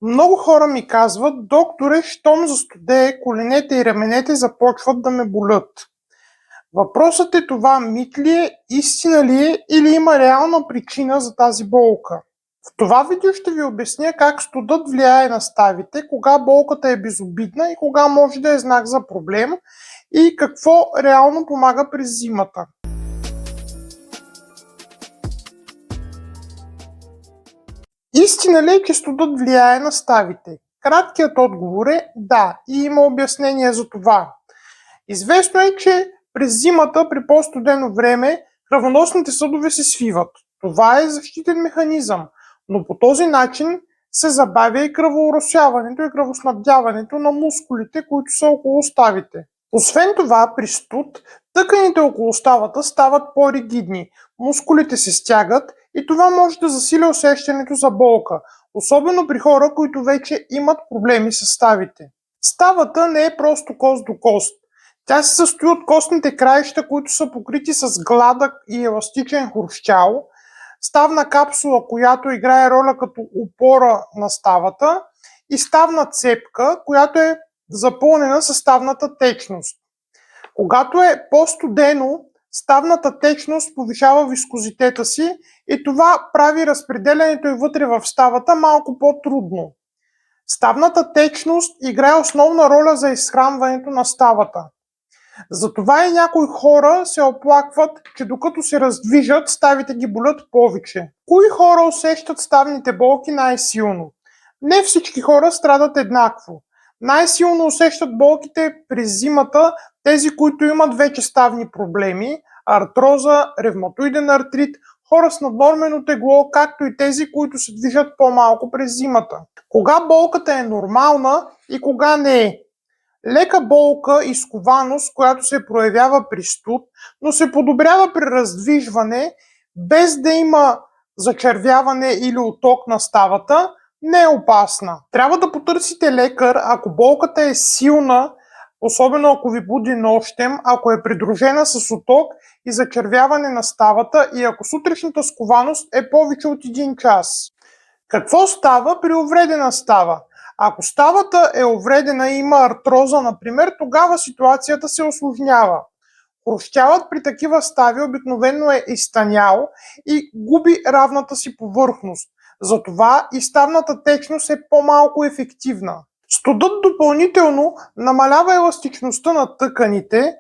Много хора ми казват: докторе, щом застудее, коленете и раменете започват да ме болят. Въпросът е: това мит ли е, истина ли е или има реална причина за тази болка? В това видео ще ви обясня как студът влияе на ставите, кога болката е безобидна и кога може да е знак за проблем и какво реално помага през зимата. Истина ли е, че студът влияе на ставите? Краткият отговор е да, и има обяснение за това. Известно е, че през зимата при по-студено време кръвоносните съдове се свиват. Това е защитен механизъм, но по този начин се забавя и кръвооросяването и кръвоснабдяването на мускулите, които са около ставите. Освен това, при студ тъканите около ставата стават по-ригидни, мускулите се стягат и това може да засили усещането за болка, особено при хора, които вече имат проблеми с ставите. Ставата не е просто кост до кост. Тя се състои от костните краища, които са покрити с гладък и еластичен хрущял, ставна капсула, която играе роля като опора на ставата, и ставна цепка, която е запълнена със ставната течност. Когато е по-студено, ставната течност повишава вискозитета си и това прави разпределянето й вътре в ставата малко по-трудно. Ставната течност играе основна роля за изхранването на ставата. Затова и някои хора се оплакват, че докато се раздвижат, ставите ги болят повече. Кои хора усещат ставните болки най-силно? Не всички хора страдат еднакво. Най-силно усещат болките през зимата тези, които имат вече ставни проблеми, артроза, ревматоиден артрит, хора с наднормено тегло, както и тези, които се движат по-малко през зимата. Кога болката е нормална и кога не е? Лека болка и скованост, която се проявява при студ, но се подобрява при раздвижване, без да има зачервяване или отток на ставата, не е опасна. Трябва да потърсите лекар, ако болката е силна, особено ако ви буди нощем, ако е придружена с отток и зачервяване на ставата и ако сутрешната скованост е повече от 1 час. Какво става при увредена става? Ако ставата е увредена и има артроза, например, тогава ситуацията се усложнява. Хрущялът при такива стави обикновено е изтънял и губи равната си повърхност. Затова и ставната течност е по-малко ефективна. Студът допълнително намалява еластичността на тъканите,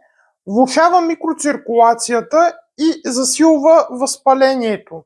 влошава микроциркулацията и засилва възпалението.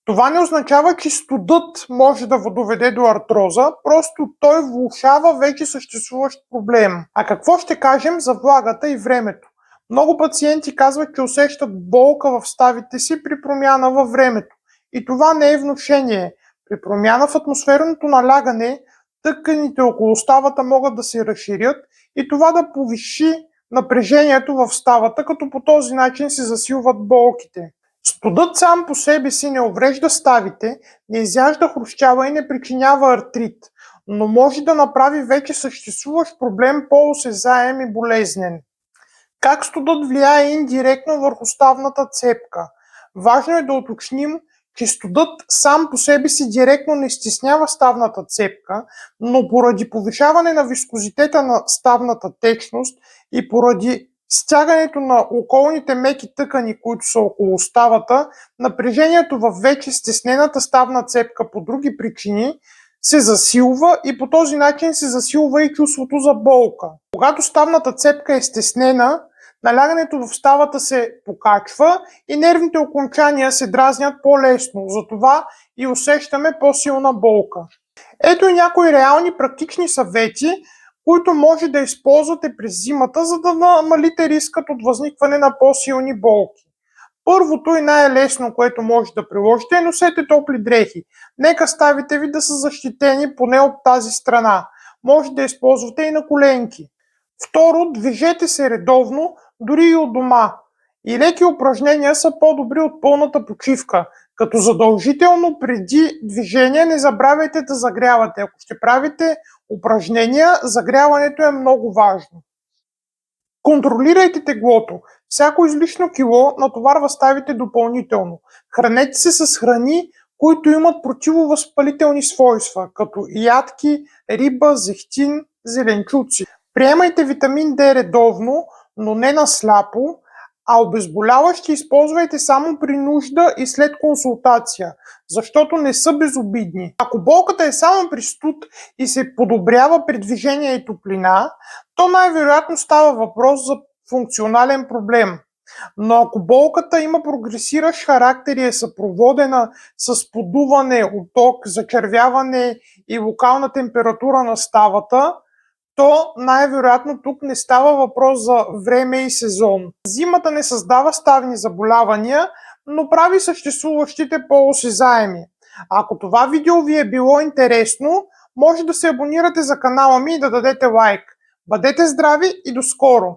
Това не означава, че студът може да доведе до артроза, просто той влошава вече съществуващ проблем. А какво ще кажем за влагата и времето? Много пациенти казват, че усещат болка в ставите си при промяна във времето. И това не е внушение. При промяна в атмосферното налягане, тъканите около ставата могат да се разширят и това да повиши напрежението в ставата, като по този начин се засилват болките. Студът сам по себе си не уврежда ставите, не изяжда хрущяла и не причинява артрит, но може да направи вече съществуващ проблем по-осезаем и болезнен. Как студът влияе индиректно върху ставната цепка? Важно е да уточним, че студът сам по себе си директно не стеснява ставната цепка, но поради повишаване на вискозитета на ставната течност и поради стягането на околните меки тъкани, които са около ставата, напрежението в вече стеснената ставна цепка по други причини се засилва и по този начин се засилва и чувството за болка. Когато ставната цепка е стеснена, налягането в ставата се покачва и нервните окончания се дразнят по-лесно, затова и усещаме по-силна болка. Ето и някои реални практични съвети, които може да използвате през зимата, за да намалите рискът от възникване на по-силни болки. Първото и най-лесно, което може да приложите, е: носете топли дрехи. Нека ставите ви да са защитени поне от тази страна. Може да използвате и на коленки. Второ, движете се редовно, дори и от дома. И леки упражнения са по-добри от пълната почивка. Като задължително преди движение не забравяйте да загрявате. Ако ще правите упражнения, загряването е много важно. Контролирайте теглото. Всяко излишно кило натоварва ставите допълнително. Хранете се с храни, които имат противовъзпалителни свойства, като ядки, риба, зехтин, зеленчуци. Приемайте витамин D редовно, но не на сляпо, а обезболяващи използвайте само при нужда и след консултация, защото не са безобидни. Ако болката е само при студ и се подобрява при движение и топлина, то най-вероятно става въпрос за функционален проблем. Но ако болката има прогресиращ характер и е съпроводена с подуване, оток, зачервяване и локална температура на ставата, то най-вероятно тук не става въпрос за време и сезон. Зимата не създава ставни заболявания, но прави съществуващите по-осезаеми. Ако това видео ви е било интересно, може да се абонирате за канала ми и да дадете лайк. Бъдете здрави и до скоро!